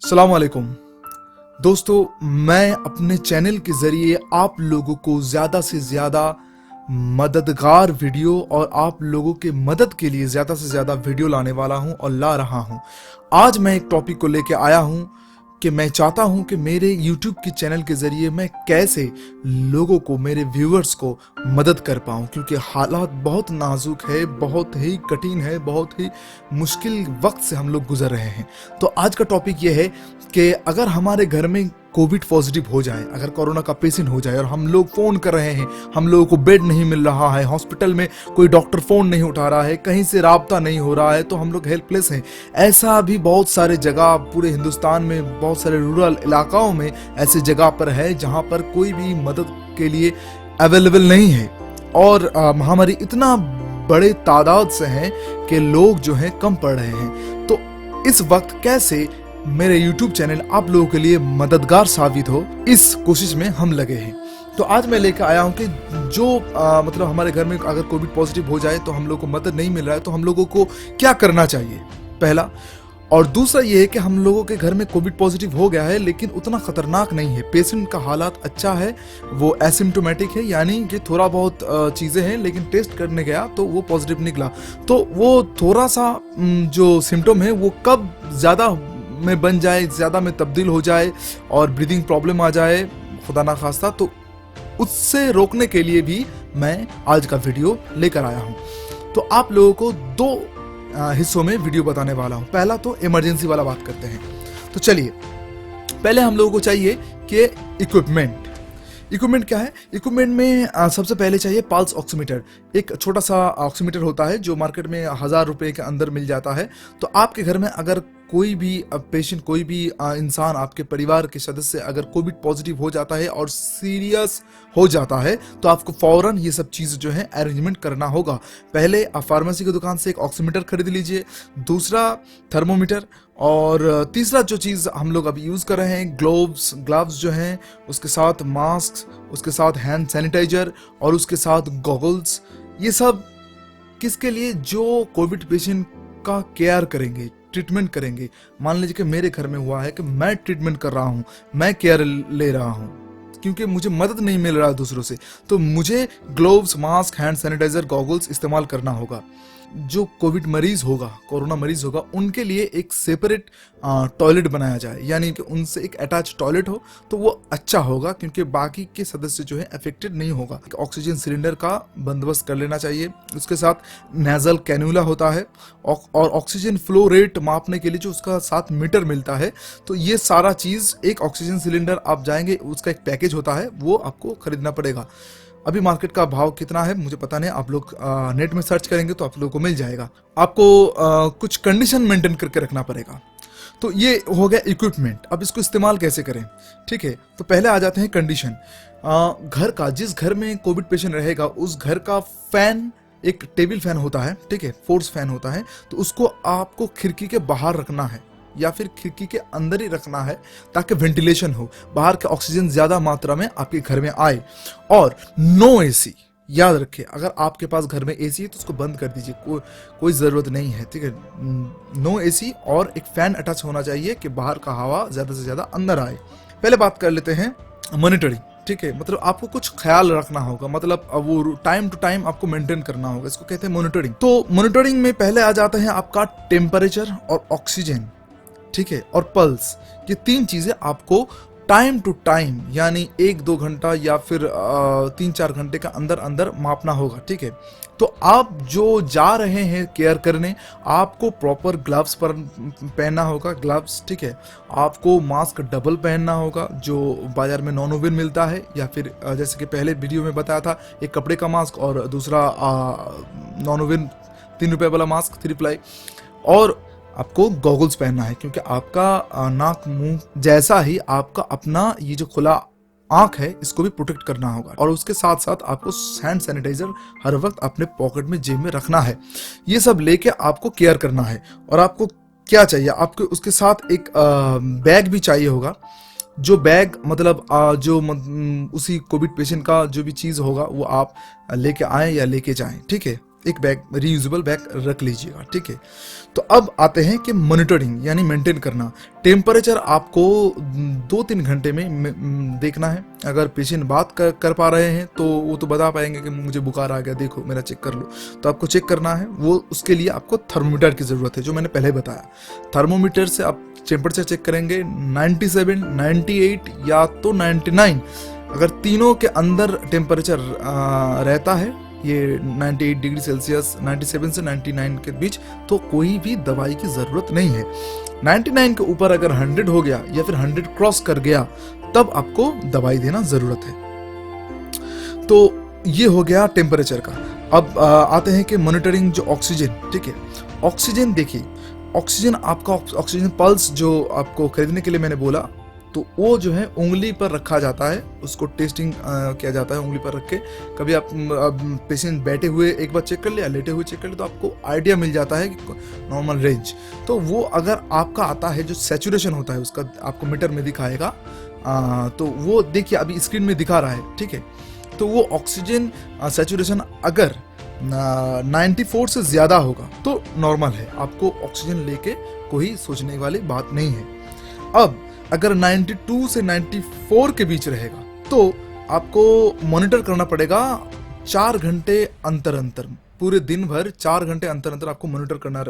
अस्सलाम वालेकुम दोस्तों, मैं अपने चैनल के ज़रिए आप लोगों को ज़्यादा से ज़्यादा मददगार वीडियो और आप लोगों के मदद के लिए ज़्यादा से ज़्यादा वीडियो लाने वाला हूं और ला रहा हूं। आज मैं एक टॉपिक को लेके आया हूं कि मैं चाहता हूं कि मेरे YouTube के चैनल के ज़रिए मैं कैसे लोगों को, मेरे व्यूअर्स को मदद कर पाऊं, क्योंकि हालात बहुत नाजुक है, बहुत ही कठिन है, बहुत ही मुश्किल वक्त से हम लोग गुजर रहे हैं। तो आज का टॉपिक ये है कि अगर हमारे घर में कोविड पॉजिटिव हो जाए, अगर कोरोना का पेशेंट हो जाए और हम लोग फ़ोन कर रहे हैं, हम लोगों को बेड नहीं मिल रहा है, हॉस्पिटल में कोई डॉक्टर फ़ोन नहीं उठा रहा है, कहीं से राब्ता नहीं हो रहा है, तो हम लोग हेल्पलेस हैं। ऐसा भी बहुत सारे जगह पूरे हिंदुस्तान में, बहुत सारे रूरल इलाकाओं में ऐसे जगह पर है जहाँ पर कोई भी मदद के लिए अवेलेबल नहीं है और महामारी इतना बड़े तादाद से है कि लोग जो हैं कम पड़ रहे हैं। तो इस वक्त कैसे मेरे YouTube चैनल आप लोगों के लिए मददगार साबित हो, इस कोशिश में हम लगे हैं। तो आज मैं लेकर आया हूं कि जो मतलब हमारे घर में अगर कोविड पॉजिटिव हो जाए तो हम लोगों को मदद नहीं मिल रहा है, तो हम लोगों को क्या करना चाहिए, पहला। और दूसरा ये है कि हम लोगों के घर में कोविड पॉजिटिव हो गया है लेकिन उतना खतरनाक नहीं है, पेशेंट का हालात अच्छा है, वो एसिम्टोमेटिक है, यानी कि थोड़ा बहुत चीज़ें हैं, लेकिन टेस्ट करने गया तो वो पॉजिटिव निकला। तो वो थोड़ा सा जो सिम्टम है वो कब ज़्यादा में बन जाए, ज़्यादा में तब्दील हो जाए और ब्रीदिंग प्रॉब्लम आ जाए, खुदा ना खास्ता, तो उससे रोकने के लिए भी मैं आज का वीडियो लेकर आया हूं। तो आप लोगों को दो हिस्सों में वीडियो बताने वाला हूं। पहला तो इमरजेंसी वाला बात करते हैं। तो चलिए, पहले हम लोगों को चाहिए कि इक्विपमेंट क्या है। इक्विपमेंट में सबसे पहले चाहिए पल्स ऑक्सीमीटर। एक छोटा सा ऑक्सीमीटर होता है जो मार्केट में 1000 रुपए के अंदर मिल जाता है। तो आपके घर में अगर कोई भी पेशेंट, कोई भी इंसान, आपके परिवार के सदस्य अगर कोविड पॉजिटिव हो जाता है और सीरियस हो जाता है तो आपको फौरन ये सब चीज़ जो है अरेंजमेंट करना होगा। पहले आप फार्मेसी की दुकान से एक ऑक्सीमीटर खरीद लीजिए, दूसरा थर्मोमीटर, और तीसरा जो चीज़ हम लोग अभी यूज़ कर रहे हैं, ग्लव्स जो हैं, उसके साथ मास्क, उसके साथ हैंड सैनिटाइजर और उसके साथ गॉगल्स। ये सब किसके लिए? जो कोविड पेशेंट का केयर करेंगे, ट्रीटमेंट करेंगे। मान लीजिए कि मेरे घर में हुआ है कि मैं ट्रीटमेंट कर रहा हूँ, मैं केयर ले रहा हूँ क्योंकि मुझे मदद नहीं मिल रहा है दूसरों से, तो मुझे gloves, mask, hand sanitizer, goggles इस्तेमाल करना होगा। जो कोविड मरीज होगा, कोरोना मरीज होगा, उनके लिए एक सेपरेट टॉयलेट बनाया जाए, यानी कि उनसे एक अटैच टॉयलेट हो तो वो अच्छा होगा, क्योंकि बाकी के सदस्य जो है अफेक्टेड नहीं होगा। ऑक्सीजन सिलेंडर का बंदोबस्त कर लेना चाहिए। उसके साथ नेजल कैन्यूला होता है और ऑक्सीजन फ्लो रेट मापने के लिए जो उसका साथ मीटर मिलता है। तो ये सारा चीज़, एक ऑक्सीजन सिलेंडर आप जाएंगे, उसका एक पैकेज होता है, वो आपको खरीदना पड़ेगा। अभी मार्केट का भाव कितना है मुझे पता नहीं, आप लोग नेट में सर्च करेंगे तो आप लोगों को मिल जाएगा। आपको कुछ कंडीशन मेंटेन करके रखना पड़ेगा। तो ये हो गया इक्विपमेंट। अब इसको इस्तेमाल कैसे करें, ठीक है। तो पहले आ जाते हैं कंडीशन। घर का, जिस घर में कोविड पेशेंट रहेगा उस घर का फैन, एक टेबल फैन होता है, ठीक है, फोर्स फैन होता है, तो उसको आपको खिड़की के बाहर रखना है या फिर खिड़की के अंदर ही रखना है ताकि वेंटिलेशन हो, बाहर का ऑक्सीजन ज्यादा मात्रा में आपके घर में आए। और नो एसी, याद रखिए, अगर आपके पास घर में एसी है तो उसको बंद कर दीजिए, कोई ज़रूरत नहीं है, ठीक है। नो एसी, और एक फैन अटैच होना चाहिए कि बाहर का हवा ज़्यादा से ज़्यादा अंदर आए। पहले बात कर लेते हैं मॉनिटरिंग, ठीक है। मतलब आपको कुछ ख्याल रखना होगा, मतलब वो टाइम टू टाइम आपको मेंटेन करना होगा, इसको कहते हैं मॉनिटरिंग। तो मॉनिटरिंग में पहले आ जाता है आपका टेम्परेचर और ऑक्सीजन, ठीक है, और पल्स। ये तीन चीजें आपको टाइम टू टाइम, यानी 1-2 घंटा या फिर 3-4 घंटे का अंदर अंदर मापना होगा, ठीक है। तो आप जो जा रहे हैं केयर करने, आपको प्रॉपर ग्लव्स पर पहनना होगा, ग्लव्स, ठीक है। आपको मास्क डबल पहनना होगा, जो बाजार में नॉन-वोवेन मिलता है, या फिर जैसे कि पहले वीडियो में बताया था, एक कपड़े का मास्क और दूसरा नॉन-वोवेन 3 रुपए वाला मास्क, 3 प्लाई। और आपको गॉगल्स पहनना है, क्योंकि आपका नाक मुंह जैसा ही आपका अपना ये जो खुला आंख है, इसको भी प्रोटेक्ट करना होगा। और उसके साथ साथ आपको हैंड सैनिटाइजर हर वक्त अपने पॉकेट में, जेब में रखना है। ये सब लेके आपको केयर करना है। और आपको क्या चाहिए, आपको उसके साथ एक बैग भी चाहिए होगा। जो बैग मतलब जो उसी कोविड पेशेंट का जो भी चीज़ होगा वो आप लेके आएँ या लेके जाएं, ठीक है। एक बैग, रीयूजेबल बैग रख लीजिएगा, ठीक है। तो अब आते हैं कि मॉनिटरिंग यानी मेंटेन करना। टेम्परेचर आपको 2-3 घंटे में देखना है। अगर पेशेंट बात कर पा रहे हैं तो वो तो बता पाएंगे कि मुझे बुखार आ गया, देखो मेरा चेक कर लो। तो आपको चेक करना है, वो उसके लिए आपको थर्मोमीटर की ज़रूरत है, जो मैंने पहले बताया। थर्मोमीटर से आप टेम्परेचर चेक करेंगे 97, 98 या तो 99। अगर तीनों के अंदर टेम्परेचर रहता है, ये 98 डिग्री सेल्सियस 97 से 99 के बीच, तो कोई भी दवाई की ज़रूरत नहीं है। 99 के ऊपर अगर 100 हो गया या फिर 100 क्रॉस कर गया, तब आपको दवाई देना ज़रूरत है। तो ये हो गया टेम्परेचर का। अब आते हैं कि मॉनिटरिंग जो ऑक्सीजन, ठीक है। ऑक्सीजन देखिए, ऑक्सीजन आपका ऑक्सीजन पल्स जो आपको खरीदने के लिए मैंने बोला, तो वो जो है उंगली पर रखा जाता है, उसको टेस्टिंग किया जाता है उंगली पर रख के। कभी आप पेशेंट बैठे हुए एक बार चेक कर लिया, लेटे हुए चेक कर लिया, तो आपको आइडिया मिल जाता है कि नॉर्मल रेंज। तो वो अगर आपका आता है जो सैचुरेशन होता है उसका, आपको मीटर में दिखाएगा, तो वो देखिए अभी स्क्रीन में दिखा रहा है, ठीक है। तो वो ऑक्सीजन सैचुरेशन अगर 94 से ज़्यादा होगा तो नॉर्मल है, आपको ऑक्सीजन लेके कोई सोचने वाली बात नहीं है। अब अगर 92 से 94 के बीच रहेगा तो आपको मॉनिटर करना पड़ेगा 4 घंटे अंतर अंतर, पूरे दिन भर 4 घंटे अंतर अंतर आपको मॉनिटर करना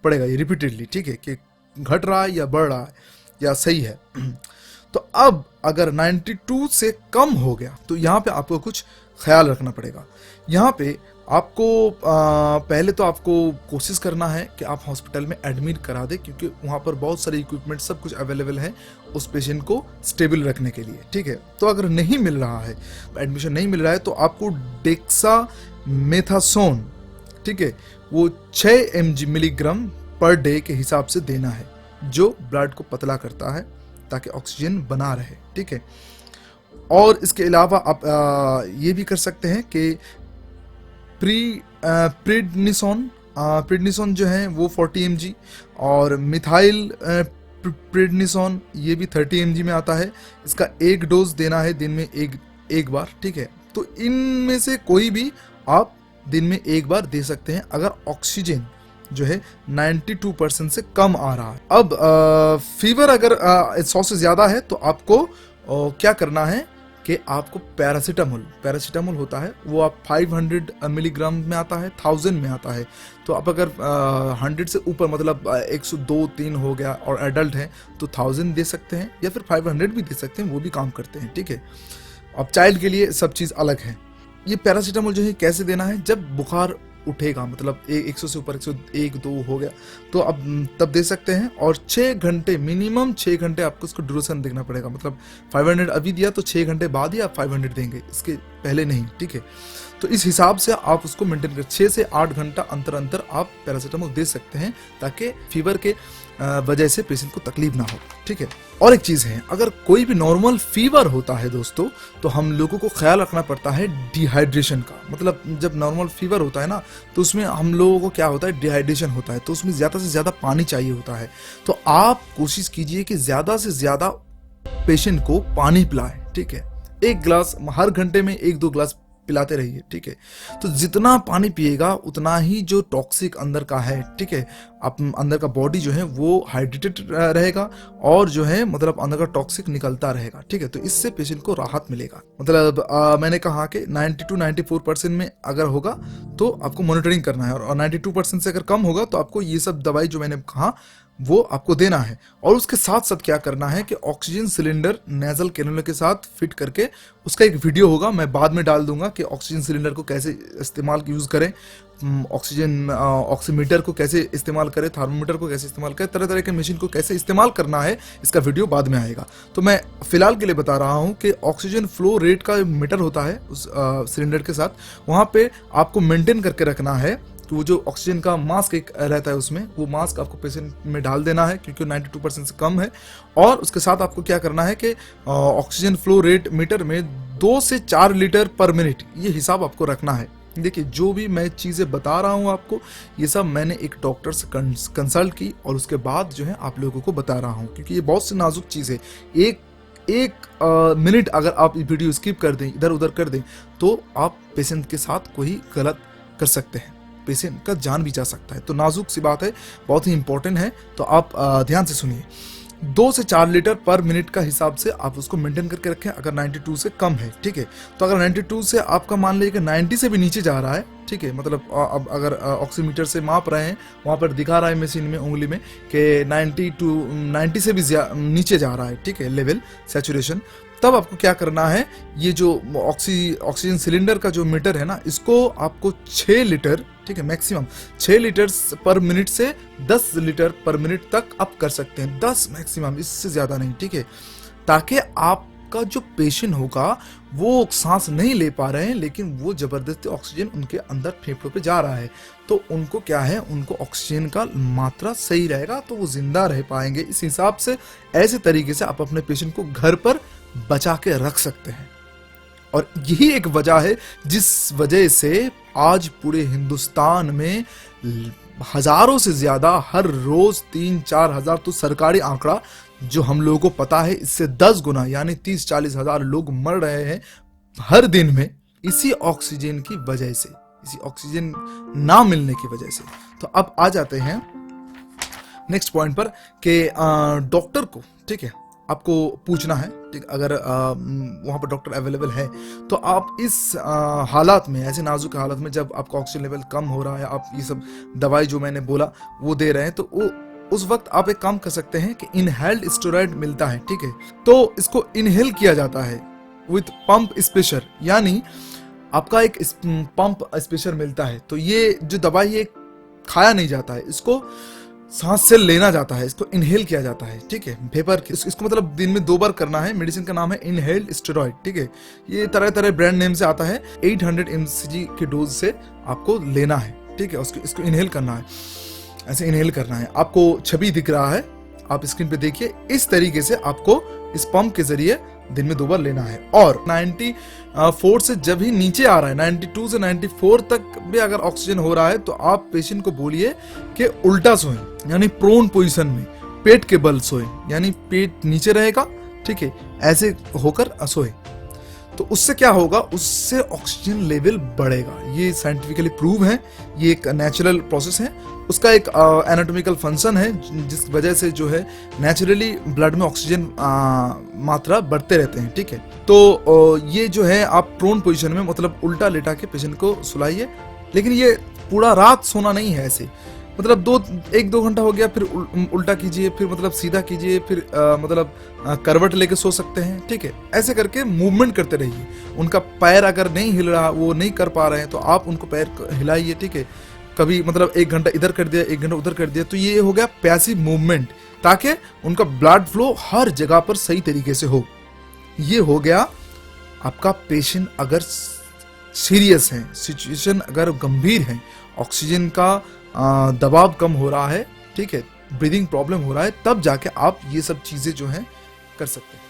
पड़ेगा, ये रिपीटेडली, ठीक है, कि घट रहा है या बढ़ रहा है या सही है। तो अब अगर 92 से कम हो गया तो यहाँ पे आपको कुछ ख्याल रखना पड़ेगा। यहाँ पे आपको पहले तो आपको कोशिश करना है कि आप हॉस्पिटल में एडमिट करा दें, क्योंकि वहाँ पर बहुत सारे इक्विपमेंट सब कुछ अवेलेबल है उस पेशेंट को स्टेबल रखने के लिए, ठीक है। तो अगर नहीं मिल रहा है, एडमिशन नहीं मिल रहा है, तो आपको डेक्सामेथासोन, ठीक है, वो 6 मिलीग्राम पर डे के हिसाब से देना है, जो ब्लड को पतला करता है ताकि ऑक्सीजन बना रहे, ठीक है। और इसके अलावा आप ये भी कर सकते हैं कि प्रिडनिसोन जो है वो 40 mg, और मिथाइल प्रिडनिसोन ये भी 30 mg में आता है। इसका एक डोज देना है दिन में एक बार, ठीक है। तो इनमें से कोई भी आप दिन में एक बार दे सकते हैं अगर ऑक्सीजन जो है 92% से कम आ रहा है। अब फीवर अगर 100 से ज़्यादा है तो आपको क्या करना है कि आपको पैरासीटामोल होता है, वो आप 500 मिलीग्राम में आता है, 1000 में आता है। तो आप अगर 100 से ऊपर मतलब 102-3 हो गया और एडल्ट हैं तो 1000 दे सकते हैं, या फिर 500 भी दे सकते हैं, वो भी काम करते हैं, ठीक है। अब चाइल्ड के लिए सब चीज़ अलग है। ये पैरासीटामोल जो है कैसे देना है, जब बुखार उठेगा, मतलब 100 से ऊपर 101-2 हो गया तो अब तब दे सकते हैं। और 6 घंटे, मिनिमम 6 घंटे आपको उसको ड्यूरेशन देखना पड़ेगा, मतलब 500 अभी दिया तो 6 घंटे बाद ही आप 500 देंगे, इसके पहले नहीं, ठीक है। तो इस हिसाब से आप उसको मेंटेन कर 6 से 8 घंटा अंतर अंतर आप पैरासीटामोल दे सकते हैं, ताकि फीवर के वजह से पेशेंट को तकलीफ ना हो, ठीक है। और एक चीज़ है, अगर कोई भी नॉर्मल फीवर होता है दोस्तों, तो हम लोगों को ख्याल रखना पड़ता है डिहाइड्रेशन का। मतलब जब नॉर्मल फीवर होता है ना, तो उसमें हम लोगों को क्या होता है, डिहाइड्रेशन होता है, तो उसमें ज़्यादा से ज़्यादा पानी चाहिए होता है। तो आप कोशिश कीजिए कि ज़्यादा से ज़्यादा पेशेंट को पानी पिलाएं, ठीक है। 1 गिलास हर घंटे में 1-2 गिलास पिलाते रहिए, ठीक है। तो जितना पानी पिएगा उतना ही जो टॉक्सिक अंदर का है, ठीक है, आप अंदर का बॉडी जो है वो हाइड्रेटेड रहेगा, और जो है मतलब अंदर का टॉक्सिक निकलता रहेगा, ठीक है। तो इससे पेशेंट को राहत मिलेगा। मतलब मैंने कहा कि 90-94% में अगर होगा तो आपको मॉनिटरिंग करना है, और 92% से अगर कम होगा तो आपको ये सब दवाई जो मैंने कहा वो आपको देना है। और उसके साथ साथ क्या करना है कि ऑक्सीजन सिलेंडर नेजल कैनुला के साथ फिट करके, उसका एक वीडियो होगा, मैं बाद में डाल दूंगा कि ऑक्सीजन सिलेंडर को कैसे इस्तेमाल यूज़ करें, ऑक्सीजन ऑक्सीमीटर को कैसे इस्तेमाल करें, थर्मोमीटर को कैसे इस्तेमाल करें, तरह तरह के मशीन को कैसे इस्तेमाल करना है, इसका वीडियो बाद में आएगा। तो मैं फिलहाल के लिए बता रहा हूँ कि ऑक्सीजन फ्लो रेट का मीटर होता है उस सिलेंडर के साथ, वहाँ पे आपको मेंटेन करके रखना है। तो वो जो ऑक्सीजन का मास्क एक रहता है उसमें, वो मास्क आपको पेशेंट में डाल देना है, क्योंकि 92% से कम है। और उसके साथ आपको क्या करना है कि ऑक्सीजन फ्लो रेट मीटर में 2 से 4 लीटर पर मिनट, ये हिसाब आपको रखना है। देखिए, जो भी मैं चीज़ें बता रहा हूँ आपको, ये सब मैंने एक डॉक्टर से कंसल्ट की और उसके बाद जो है आप लोगों को बता रहा हूँ, क्योंकि ये बहुत सी नाजुक चीज़ है। एक मिनट अगर आप वीडियो स्किप कर दें, इधर उधर कर दें, तो आप पेशेंट के साथ कोई गलत कर सकते हैं, पेशेंट का जान भी जा सकता है। तो नाजुक सी बात है, बहुत ही इंपॉर्टेंट है, तो आप ध्यान से सुनिए। 2 से 4 लीटर पर मिनट का हिसाब से आप उसको मेंटेन करके रखें अगर 92 से कम है, ठीक है। तो अगर 92 से आपका मान लीजिए कि 90 से भी नीचे जा रहा है, ठीक है, मतलब अब अगर ऑक्सीमीटर से माप रहे हैं, वहाँ पर दिखा रहा है मशीन में उंगली में कि 90 से भी नीचे जा रहा है, ठीक है, लेवल सैचुरेशन, तब आपको क्या करना है, ये जो ऑक्सीजन सिलेंडर का जो मीटर है ना, इसको आपको 6 लीटर, ठीक है, मैक्सिमम 6 लीटर पर मिनट से 10 लीटर पर मिनट तक आप कर सकते हैं, 10 मैक्सिमम, इससे ज़्यादा नहीं, ठीक है, ताकि आपका जो पेशेंट होगा वो सांस नहीं ले पा रहे हैं, लेकिन वो ज़बरदस्ती ऑक्सीजन उनके अंदर फेफड़ों पे जा रहा है, तो उनको क्या है, उनको ऑक्सीजन का मात्रा सही रहेगा, तो वो जिंदा रह पाएंगे। इस हिसाब से ऐसे तरीके से आप अपने पेशेंट को घर पर बचा के रख सकते हैं। और यही एक वजह है जिस वजह से आज पूरे हिंदुस्तान में हजारों से ज्यादा हर रोज 3-4 हजार, तो सरकारी आंकड़ा जो हम लोगों को पता है, इससे 10 गुना यानी 30-40 हजार लोग मर रहे हैं हर दिन में, इसी ऑक्सीजन की वजह से, इसी ऑक्सीजन ना मिलने की वजह से। तो अब आ जाते हैं नेक्स्ट पॉइंट पर कि डॉक्टर को, ठीक है, आपको पूछना है, ठीक, अगर वहाँ पर डॉक्टर अवेलेबल है, तो आप इस हालात में, ऐसे नाजुक हालात में, जब आपका ऑक्सीजन लेवल कम हो रहा है, आप ये सब दवाई जो मैंने बोला वो दे रहे हैं, तो वो उस वक्त आप एक काम कर सकते हैं कि इनहेल्ड स्टेरॉइड मिलता है, ठीक है, तो इसको इनहेल किया जाता है विथ पंप स्पेशर, यानी आपका एक पंप स्पेशर मिलता है। तो ये जो दवाई है खाया नहीं जाता है, इसको सांस से लेना जाता है, इसको इनहेल किया जाता है, ठीक है, वेपर, इसको मतलब दिन में 2 बार करना है। मेडिसिन का नाम है इनहेल्ड स्टेरॉइड, ठीक है, ये तरह तरह ब्रांड नेम से आता है। 800 mcg के डोज से आपको लेना है, ठीक है, इसको इनहेल करना है, ऐसे इनहेल करना है। आपको छवि दिख रहा है, आप स्क्रीन पे देखिए, इस तरीके से आपको इस पंप के जरिए दिन में 2 बार लेना है। और 94 से जब ही नीचे आ रहा है, 92 से 94 तक भी अगर ऑक्सीजन हो रहा है, तो आप पेशेंट को बोलिए कि उल्टा सोएं, यानी प्रोन पोजीशन में, पेट के बल सोएं, यानी पेट नीचे रहेगा, ठीक है, ऐसे होकर सोएं। तो उससे क्या होगा, उससे ऑक्सीजन लेवल बढ़ेगा। ये साइंटिफिकली प्रूव है, ये एक नेचुरल प्रोसेस है, उसका एक एनाटॉमिकल फंक्शन है, जिस वजह से जो है नेचुरली ब्लड में ऑक्सीजन मात्रा बढ़ते रहते हैं, ठीक है। तो ये जो है, आप प्रोन पोजीशन में, मतलब उल्टा लेटा के पेशेंट को सुलाइए, लेकिन ये पूरा रात सोना नहीं है, ऐसे मतलब 1-2 घंटा हो गया, फिर उल्टा कीजिए, फिर मतलब सीधा कीजिए, फिर मतलब करवट लेके सो सकते हैं, ठीक है। ऐसे करके मूवमेंट करते रहिए। उनका पैर अगर नहीं हिल रहा, वो नहीं कर पा रहे हैं, तो आप उनको पैर हिलाइए, ठीक है। कभी मतलब 1 घंटा इधर कर दिया, 1 घंटा उधर कर दिया, तो ये हो गया पैसिव मूवमेंट, ताकि उनका ब्लड फ्लो हर जगह पर सही तरीके से हो। ये हो गया आपका पेशेंट अगर सीरियस है, सिचुएशन अगर गंभीर है, ऑक्सीजन का दबाव कम हो रहा है, ठीक है, ब्रीदिंग प्रॉब्लम हो रहा है, तब जाके आप ये सब चीजें जो हैं कर सकते हैं।